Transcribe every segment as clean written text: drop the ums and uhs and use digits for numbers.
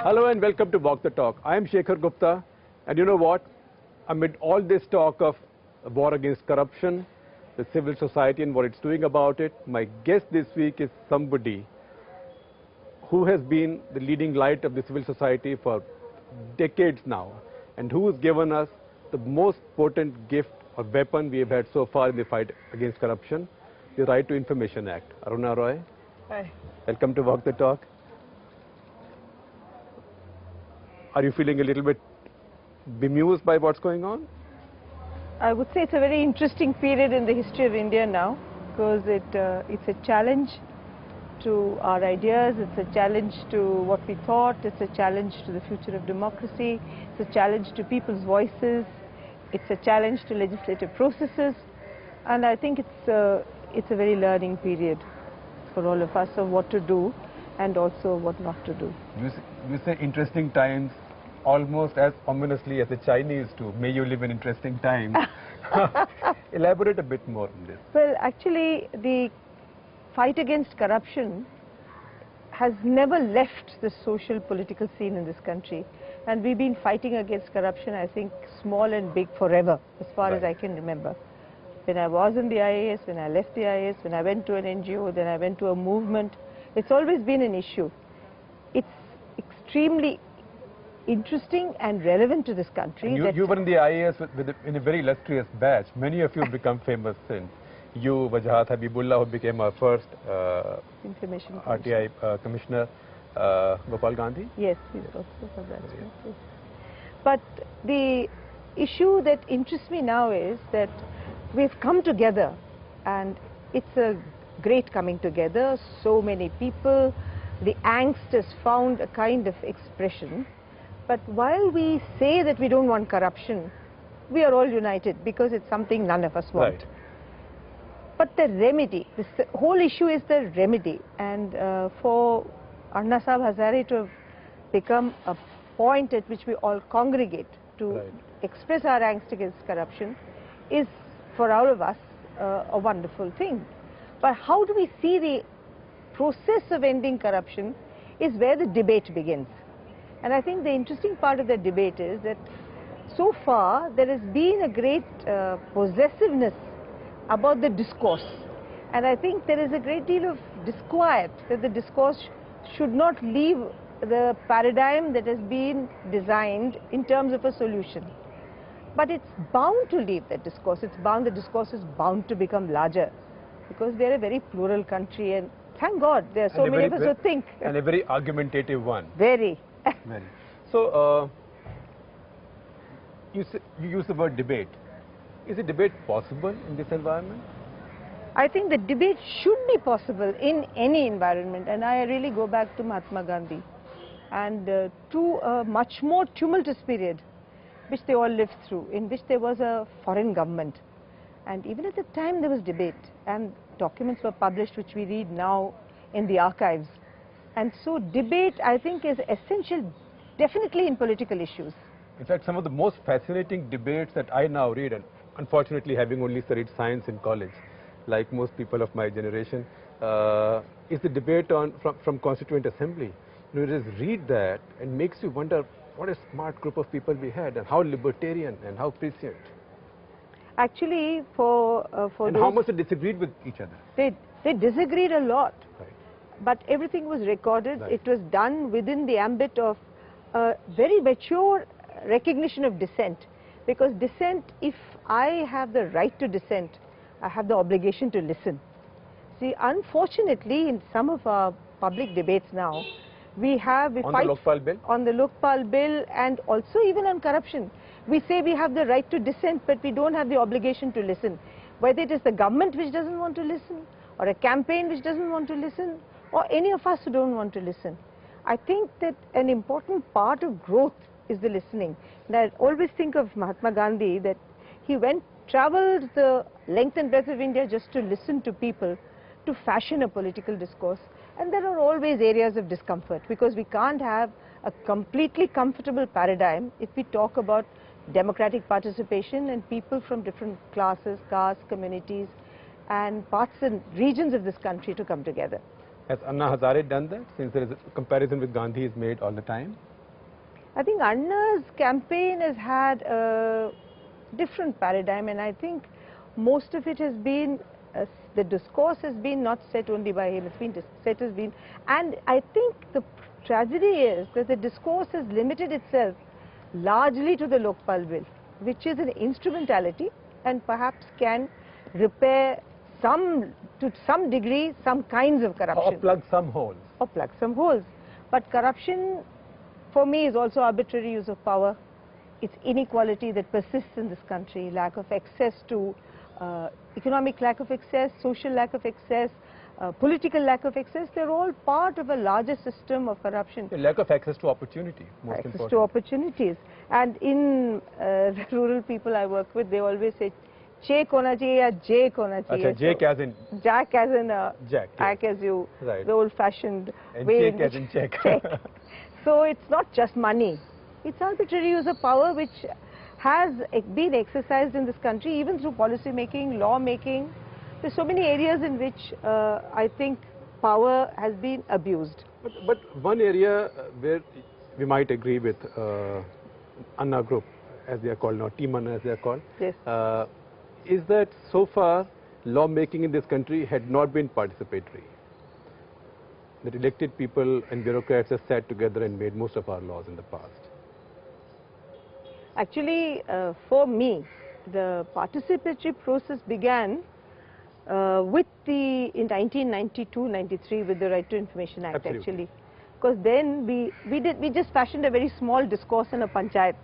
Hello and welcome to Walk the Talk. I am Shekhar Gupta, and you know what? Amid all this talk of war against corruption, the civil society and what it's doing about it, my guest this week is somebody who has been the leading light of the civil society for decades now, and who has given us the most potent gift or weapon we have had so far in the fight against corruption, the Right to Information Act. Aruna Roy. Hi. Welcome to Walk the Talk. Are you feeling a little bit bemused by what's going on? I would say it's a very interesting period in the history of India now, because it's a challenge to our ideas, it's a challenge to what we thought, it's a challenge to the future of democracy, it's a challenge to people's voices, it's a challenge to legislative processes, and I think it's a very learning period for all of us of what to do and also what not to do. You say interesting times almost as ominously as the Chinese do. May you live in interesting times. Elaborate a bit more on this. Well, actually, the fight against corruption has never left the social political scene in this country, and we've been fighting against corruption, I think, small and big forever, as far as I can remember. When I was in the IAS, when I left the IAS, when I went to an NGO, then I went to a movement, it's always been an issue. It's extremely interesting and relevant to this country. You were in the IAS in a very illustrious batch. Many of you have become famous since. You, Wajahat Habibullah, who became our first Information RTI Commissioner, Gopal Gandhi. Yes, he's also from that. Yes. But the issue that interests me now is that we've come together, and it's a great coming together. So many people, the angst has found a kind of expression. But while we say that we don't want corruption, we are all united because it's something none of us want. Right. But the remedy, this whole issue is the remedy, and for Anna Sahib Hazare to have become a point at which we all congregate to express our angst against corruption is, for all of us, a wonderful thing. But how do we see the process of ending corruption is where the debate begins. And I think the interesting part of the debate is that so far there has been a great possessiveness about the discourse. And I think there is a great deal of disquiet that the discourse should not leave the paradigm that has been designed in terms of a solution. But it's bound to leave that discourse. The discourse is bound to become larger, because we are a very plural country, and thank God there are so many of us who think. And a very argumentative one. Very. Very. So, you use the word debate. Is a debate possible in this environment? I think the debate should be possible in any environment, and I really go back to Mahatma Gandhi and to a much more tumultuous period which they all lived through, in which there was a foreign government. And even at the time there was debate, and documents were published which we read now in the archives. And so debate, I think, is essential, definitely in political issues. In fact, some of the most fascinating debates that I now read, and unfortunately having only studied science in college, like most people of my generation, is the debate from Constituent Assembly. You just read that and makes you wonder what a smart group of people we had, and how libertarian and how prescient. Actually, for and how much they disagreed with each other. They disagreed a lot. Right. But everything was recorded. Right. It was done within the ambit of a very mature recognition of dissent. Because dissent, if I have the right to dissent, I have the obligation to listen. See, unfortunately, in some of our public debates now, we fight the Lokpal bill? On the Lokpal bill, and also even on corruption. We say we have the right to dissent, but we don't have the obligation to listen. Whether it is the government which doesn't want to listen, or a campaign which doesn't want to listen, or any of us who don't want to listen. I think that an important part of growth is the listening. And I always think of Mahatma Gandhi, that he traveled the length and breadth of India just to listen to people, to fashion a political discourse. And there are always areas of discomfort, because we can't have a completely comfortable paradigm if we talk about democratic participation and people from different classes, castes, communities, and parts and regions of this country to come together. Has Anna Hazare done that, since there is a comparison with Gandhi is made all the time? I think Anna's campaign has had a different paradigm, and I think most of it has been, the discourse has been not set only by him, it's been set has been, and I think the tragedy is that the discourse has limited itself largely to the Lokpal bill, which is an instrumentality and perhaps can repair to some degree, some kinds of corruption. Or plug some holes. Or plug some holes. But corruption, for me, is also arbitrary use of power. It's inequality that persists in this country, lack of access to economic lack of access, social lack of access, political lack of access. They're all part of a larger system of corruption. The lack of access to opportunity, most access important. to opportunities. And in the rural people I work with, they always say, Check hona chahiye ya Jake hona chahiye. Achha, Jake as in? Jack as in Jack. Jack as you, right. the old-fashioned Check way. as in check. So it's not just money. It's arbitrary use of power which has been exercised in this country even through policy making, law making. There's so many areas in which I think power has been abused. But one area where we might agree with Anna Group, as they are called now, Team Anna as they are called, Yes. Is that so far law making in this country had not been participatory. That elected people and bureaucrats have sat together and made most of our laws in the past. Actually, for me, the participatory process began in 1992-93 with the Right to Information Act. Absolutely. Actually, because then we just fashioned a very small discourse in a panchayat,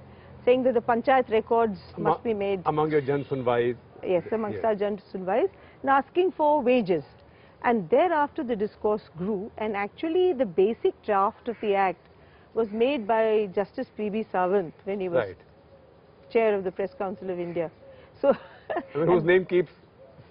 saying that the panchayat records must be made among your Jan Sunwais. Yes, amongst our Jan Sunwais, and asking for wages. And thereafter the discourse grew, and actually the basic draft of the act was made by Justice P.B. Sawant when he was chair of the Press Council of India. So, whose name keeps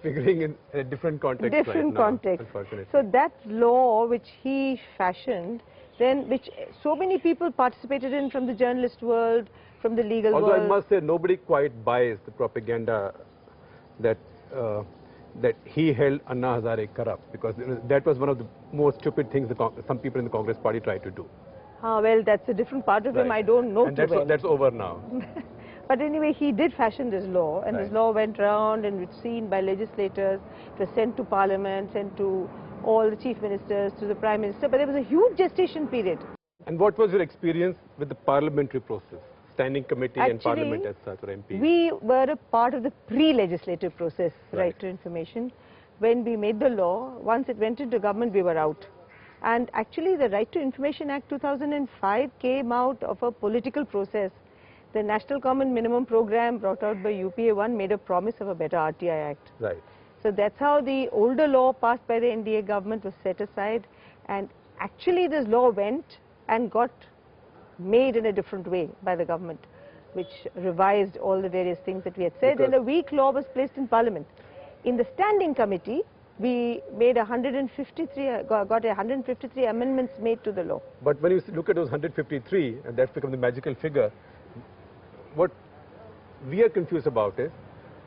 figuring in a different context different right context. now, unfortunately. So that law which he fashioned, then which so many people participated in from the journalist world, from the legal world. Although I must say nobody quite buys the propaganda that that he held Anna Hazare corrupt, because that was one of the most stupid things some people in the Congress party tried to do. Well, that's a different part of him. I don't know and too well. that's over now. But anyway, he did fashion this law, and this law went round and was seen by legislators. It was sent to Parliament, sent to all the chief ministers, to the Prime Minister, but there was a huge gestation period. And what was your experience with the parliamentary process, standing committee and Parliament as such, or MP? We were a part of the pre-legislative process, Right to Information. When we made the law, once it went into government, we were out. And actually, the Right to Information Act 2005 came out of a political process. The National Common Minimum Program brought out by UPA-1 made a promise of a better RTI Act. Right. So that's how the older law passed by the NDA government was set aside, and actually this law went and got made in a different way by the government, which revised all the various things that we had said, and a weak law was placed in Parliament. In the standing committee, we made got 153 amendments made to the law. But when you look at those 153, and that's become the magical figure, what we are confused about is,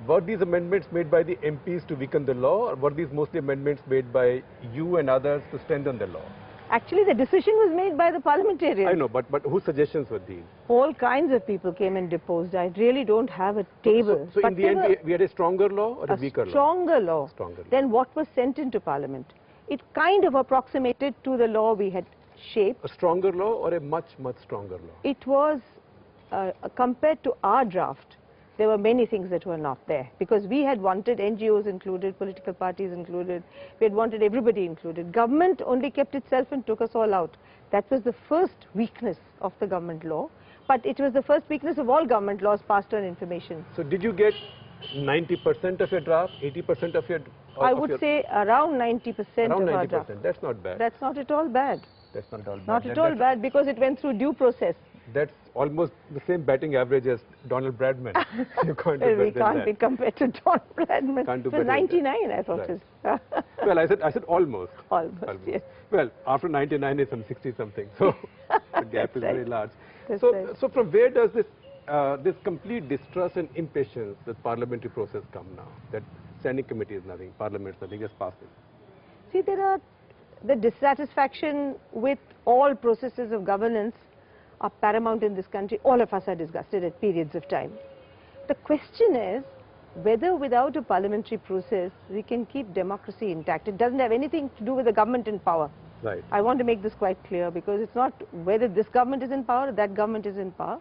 were these amendments made by the MPs to weaken the law, or were these mostly amendments made by you and others to strengthen the law? Actually, the decision was made by the parliamentarians. I know, but whose suggestions were these? All kinds of people came and deposed. I really don't have a table. So in the end, we had a stronger law or a weaker law? Stronger law. Stronger law. Than what was sent into Parliament. It kind of approximated to the law we had shaped. A stronger law or a much, much stronger law? It was, compared to our draft, there were many things that were not there, because we had wanted NGOs included, political parties included, we had wanted everybody included. Government only kept itself and took us all out. That was the first weakness of the government law, but it was the first weakness of all government laws passed on information. So did you get 90% of your draft, 80% of your... I would say around 90% of our draft. That's not bad. That's not at all bad. That's not at all bad. Not at all bad, because it went through due process. That's almost the same batting average as Donald Bradman. You can't do better we can't be compared to Donald Bradman. Can't do it was better 99, I thought. Right. Well, I said almost. Almost, yes. Well, after 99 is some 60 something, so the gap is very large. So from where does this complete distrust and impatience with parliamentary process come now? That standing committee is nothing, Parliament is nothing, just pass it. See, there are the dissatisfaction with all processes of governance are paramount in this country. All of us are disgusted at periods of time. The question is whether without a parliamentary process we can keep democracy intact. It doesn't have anything to do with the government in power. Right. I want to make this quite clear, because it's not whether this government is in power or that government is in power.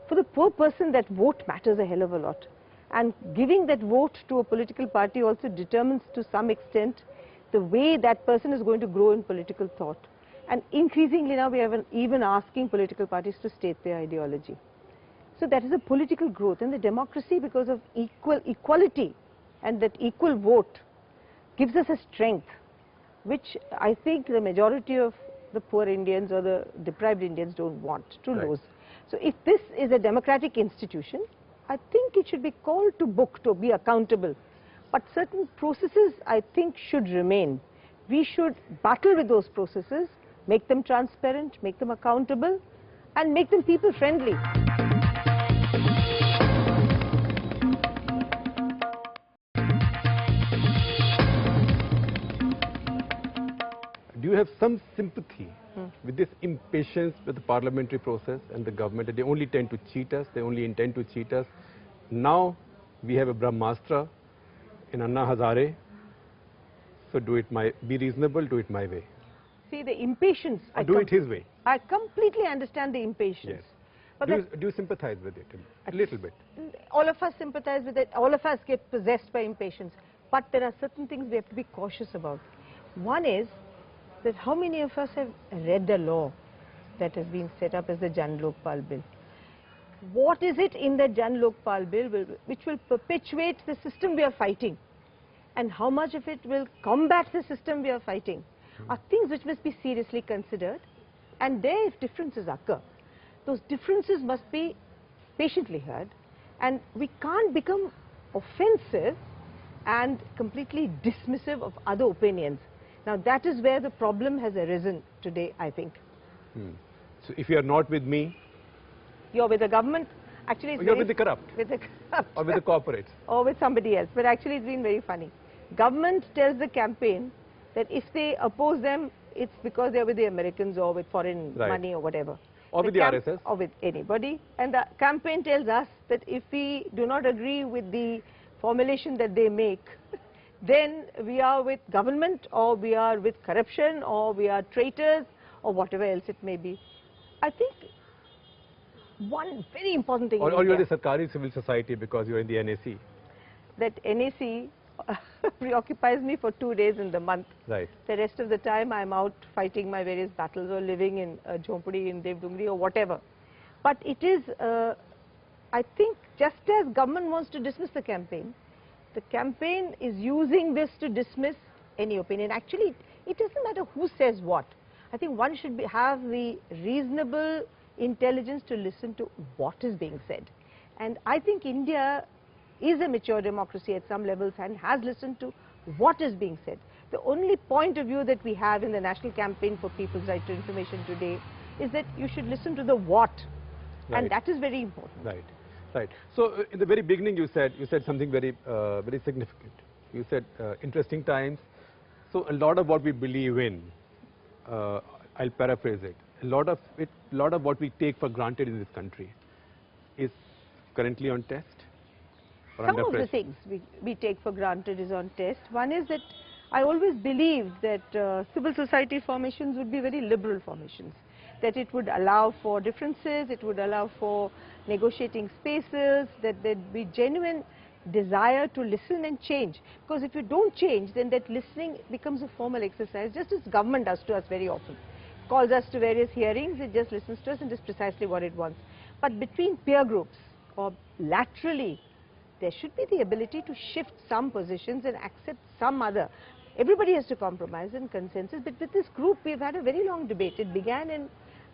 For the poor person, that vote matters a hell of a lot. And giving that vote to a political party also determines to some extent the way that person is going to grow in political thought. And increasingly now we are even asking political parties to state their ideology. So that is a political growth. And the democracy, because of equality and that equal vote, gives us a strength which I think the majority of the poor Indians or the deprived Indians don't want to lose. So if this is a democratic institution, I think it should be called to book, to be accountable. But certain processes, I think, should remain. We should battle with those processes, make them transparent, make them accountable, and make them people-friendly. Do you have some sympathy with this impatience with the parliamentary process and the government, that they only tend to cheat us, they only intend to cheat us? Now we have a Brahmastra in Anna Hazare, so be reasonable, do it my way. See, the impatience. Do it his way. I completely understand the impatience. Yes. But Do you sympathize with it a little bit? all of us sympathize with it. All of us get possessed by impatience. But there are certain things we have to be cautious about. One is that how many of us have read the law that has been set up as the Jan Lokpal Bill? What is it in the Jan Lokpal Bill which will perpetuate the system we are fighting? And how much of it will combat the system we are fighting? Are things which must be seriously considered. And there, if differences occur, those differences must be patiently heard. And we can't become offensive and completely dismissive of other opinions. Now that is where the problem has arisen today, I think. So if you are not with me, you're with the government. Actually, it's you're with the corrupt. With the corrupt. Or with the corporates. Or with somebody else. But actually it's been very funny. Government tells the campaign that if they oppose them, it's because they're with the Americans or with foreign money or whatever. Or with the RSS. Or with anybody. And the campaign tells us that if we do not agree with the formulation that they make, then we are with government, or we are with corruption, or we are traitors, or whatever else it may be. I think one very important thing or you're the Sarkari civil society because you're in the NAC. That NAC preoccupies me for 2 days in the month. Right. The rest of the time I'm out fighting my various battles or living in Jhompadi in Devdungri or whatever. But it is, I think, just as government wants to dismiss the campaign is using this to dismiss any opinion. Actually, it doesn't matter who says what. I think one should have the reasonable intelligence to listen to what is being said. And I think India is a mature democracy at some levels and has listened to what is being said. The only point of view that we have in the National Campaign for People's Right to Information today is that you should listen to the what. And that is very important. Right. Right. So in the very beginning you said something very very significant. You said interesting times. So a lot of what we believe in, I'll paraphrase it, a lot of what we take for granted in this country is currently on test. Some of the things we take for granted is on test. One is that I always believed that civil society formations would be very liberal formations, that it would allow for differences, it would allow for negotiating spaces, that there'd be genuine desire to listen and change. Because if you don't change, then that listening becomes a formal exercise, just as government does to us very often. Calls us to various hearings, it just listens to us and does precisely what it wants. But between peer groups or laterally, there should be the ability to shift some positions and accept some other. Everybody has to compromise and consensus, but with this group we've had a very long debate. It began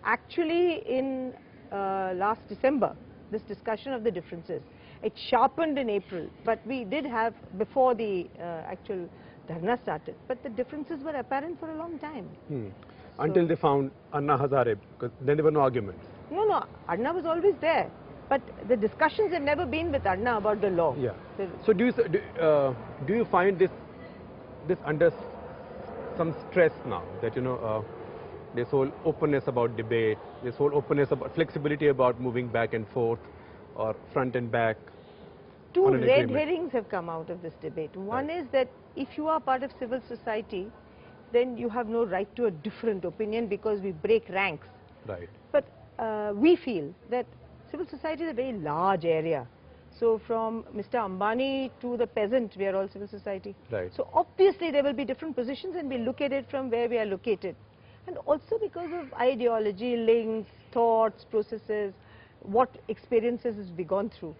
actually in last December, this discussion of the differences. It sharpened in April, but we did have before the actual dharna started, but the differences were apparent for a long time. Until they found Anna Hazare, because then there were no arguments. No, Anna was always there. But the discussions have never been with Anna about the law. Yeah. So do you find this some stress now that, this whole openness about debate, this whole openness about flexibility about moving back and forth or front and back. Two on an red agreement. herrings have come out of this debate. One Right. is that if you are part of civil society, then you have no right to a different opinion because we break ranks. Right. But we feel that civil society is a very large area. So from Mr. Ambani to the peasant, we are all civil society. Right. So obviously there will be different positions and we look at it from where we are located. And also because of ideology, links, thoughts, processes, what experiences has we gone through.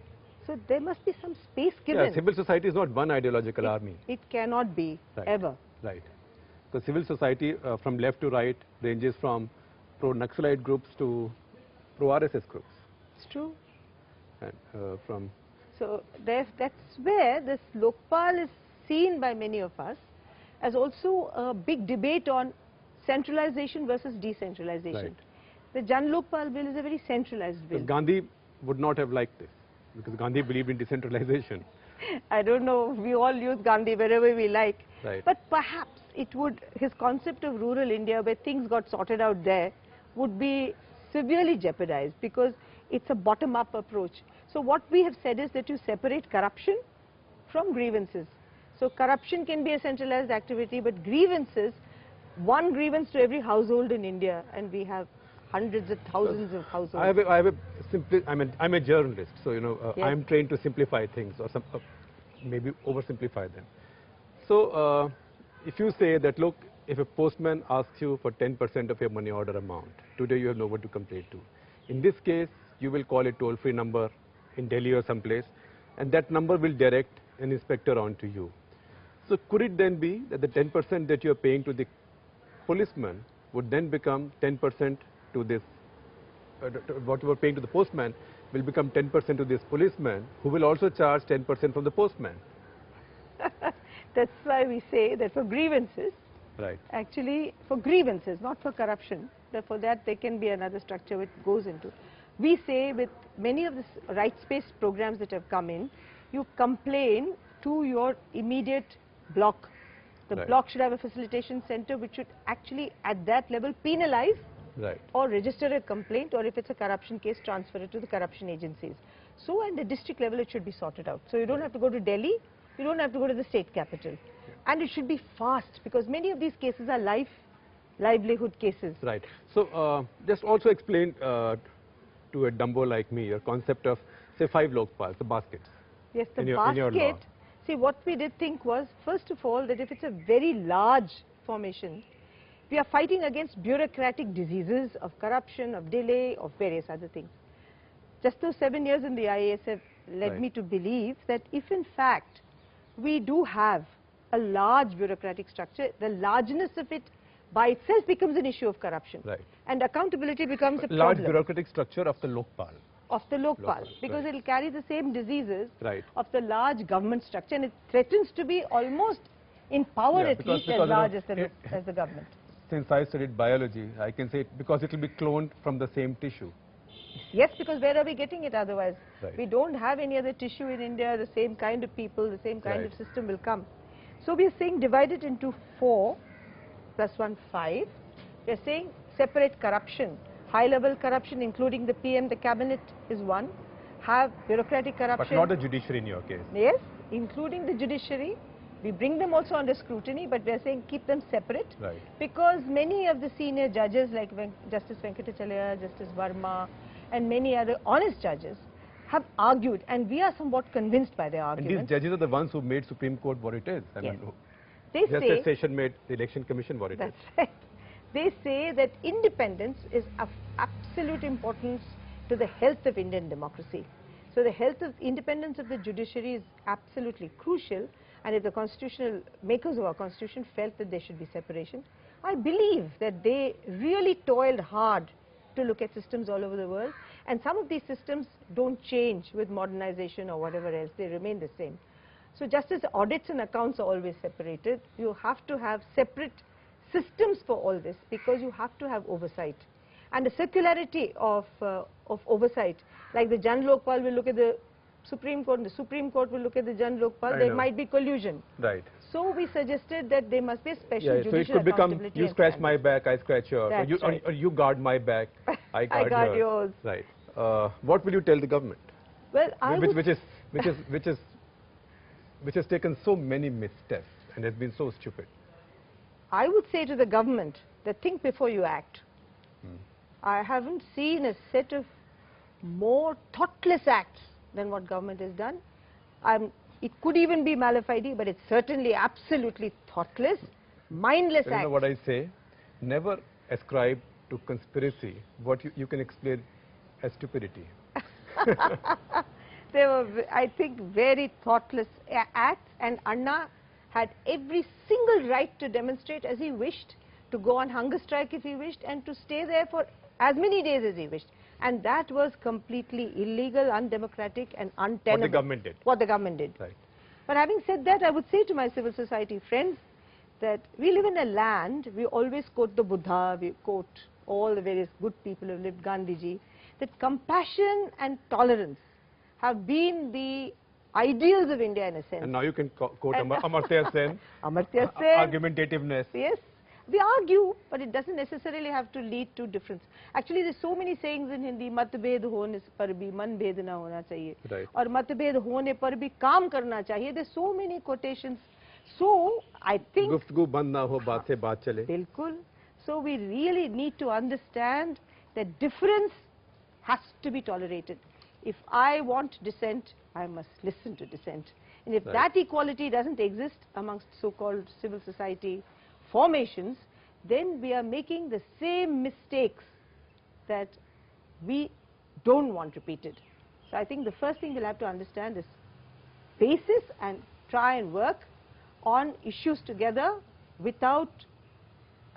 So there must be some space given. Yeah, civil society is not one ideological army. It cannot be, Right. ever. Right. So civil society from left to right ranges from pro-Naxalite groups to pro-RSS groups. It's true. And from So that's where this Lokpal is seen by many of us as also a big debate on centralization versus decentralization. Right. The Jan Lokpal bill is a very centralized bill. But Gandhi would not have liked this because Gandhi believed in decentralization. I don't know, we all use Gandhi wherever we like. Right. But perhaps it would, his concept of rural India where things got sorted out there would be severely jeopardized because it's a bottom-up approach. So what we have said is that you separate corruption from grievances. So corruption can be a centralized activity, but grievances, one grievance to every household in India, and we have hundreds of thousands of households. I'm a journalist, so Yes. I'm trained to simplify things or maybe oversimplify them. So if you say that, look, if a postman asks you for 10% of your money order amount, today you have no one to complain to. In this case, you will call a toll-free number in Delhi or someplace, and that number will direct an inspector on to you. So could it then be that the 10% that you are paying to the policeman would then become 10% to this, what you were paying to the postman will become 10% to this policeman, who will also charge 10% from the postman. That's why we say that for grievances, Right. actually for grievances, not for corruption, for that there can be another structure which goes into. We say with many of the rights-based programs that have come in, you complain to your immediate block. The Right. block should have a facilitation center which should actually at that level penalize Right. or register a complaint, or if it's a corruption case, transfer it to the corruption agencies. So at the district level it should be sorted out. So you don't have to go to Delhi, you don't have to go to the state capital. And it should be fast because many of these cases are livelihood cases. Right. So just also explain to a dumbo like me your concept of, say, 5 lokpals, the baskets. Yes, the in your law. basket, see what we did think was, first of all, that if it's a very large formation, we are fighting against bureaucratic diseases of corruption, of delay, of various other things. Just those 7 years in the IAS have led Right. me to believe that if in fact we do have a large bureaucratic structure, the largeness of it by itself becomes an issue of corruption. Right. And accountability becomes a Large problem bureaucratic structure of the lokpal. of the Lokpal, Lokpal, because right. it will carry the same diseases Right. of the large government structure, and it threatens to be almost in power Yeah, at because- least as because, large it- as the government. Since I studied biology, I can say it because it will be cloned from the same tissue. Yes, because where are we getting it otherwise? Right. We don't have any other tissue in India, the same kind of people, the same kind Right. of system will come. So we are saying divide it into 4 plus 1, 5. We are saying separate corruption. High-level corruption, including the PM, the cabinet is 1. Have bureaucratic But corruption. not the judiciary in your case. Yes, including the judiciary. We bring them also under scrutiny, but we are saying keep them separate. Right. Because many of the senior judges like Justice Venkatachalaya, Justice Verma, and many other honest judges have argued, and we are somewhat convinced by their And these arguments. judges are the ones who made Supreme Court what it is. I Yes. mean, They just say, as Session made the Election Commission what it is. that's right. They say that independence is of absolute importance to the health of Indian democracy. So the health of independence of the judiciary is absolutely crucial, and if the constitutional makers of our constitution felt that there should be separation, I believe that they really toiled hard to look at systems all over the world, and some of these systems don't change with modernization or whatever else, they remain the same. So just as audits and accounts are always separated, you have to have separate systems for all this because you have to have oversight. And the circularity of oversight, like the Jan Lokpal will look at the Supreme Court and the Supreme Court will look at the Jan Lokpal, I there know. might be collusion. Right. So we suggested that there must be a special Yeah, so it judicial could become, accountability. you and scratch my standards. back, I scratch yours. That's right. Or you guard my back, I guard yours. Right. What will you tell the government? Well, I would which has taken so many missteps and has been so stupid. I would say to the government that think before you act. I haven't seen a set of more thoughtless acts than what government has done. It could even be malafide, but it's certainly absolutely thoughtless, mindless You know acts. what I say? Never ascribe to conspiracy what you can explain as stupidity. They were, I think, very thoughtless acts, and Anna had every single right to demonstrate as he wished, to go on hunger strike if he wished, and to stay there for as many days as he wished. And that was completely illegal, undemocratic and untenable. What the government did. What the government did. Right. But having said that, I would say to my civil society friends that we live in a land, we always quote the Buddha, we quote all the various good people who lived, Gandhiji, that compassion and tolerance have been the ideals of India in a sense. And now you can quote Amartya Sen. Amartya Sen. Argumentativeness. Yes. We argue, but it doesn't necessarily have to lead to difference. Actually, there's so many sayings in Hindi, matbhed hone par bhi man bhed na hona chahiye. Right. Or matbhed hone par bhi kaam karna chahiye. There's so many quotations. So, I think... Guftgu band na ho, baat se baat chale. Bilkul. So, we really need to understand that difference has to be tolerated. If I want dissent, I must listen to dissent. And if that equality doesn't exist amongst so-called civil society formations, then we are making the same mistakes that we don't want repeated. So I think the first thing we'll have to understand is basis and try and work on issues together without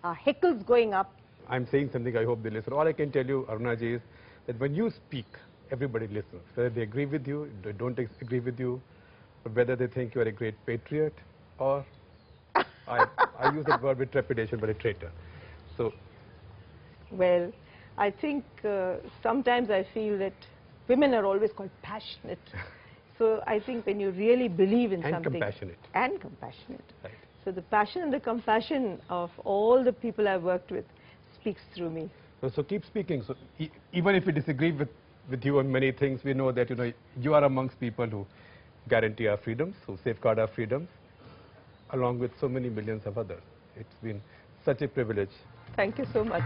heckles going up. I'm saying something, I hope they listen. All I can tell you, Arunaji, is that when you speak, everybody listens. Whether they agree with you, they don't agree with you, or whether they think you are a great patriot, or I use that word with trepidation, but a traitor. So, well, I think sometimes I feel that women are always called passionate. So I think when you really believe in something... compassionate. And compassionate. Right. So the passion and the compassion of all the people I've worked with speaks through me. So keep speaking. So even if we disagree with you on many things, we know that you are amongst people who guarantee our freedoms, who safeguard our freedoms, along with so many millions of others. It's been such a privilege. Thank you so much.